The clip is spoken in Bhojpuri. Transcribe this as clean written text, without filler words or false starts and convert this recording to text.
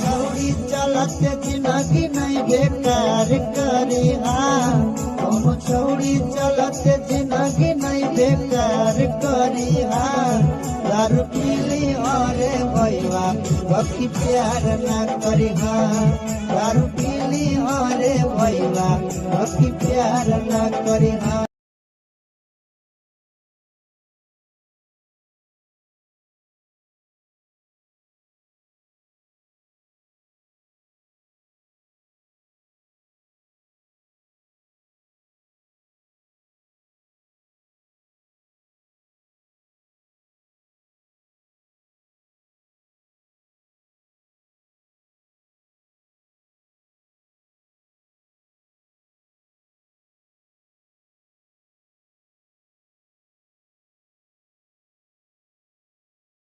चलते जिंदगी नहीं बेकार करी कौनो छौड़ी चलते जिंदगी नहीं बेकार करी दारू पीली अरे भैया बाकी प्यार ना करी दारू पीली अरे भैया बाकी प्यार ना करी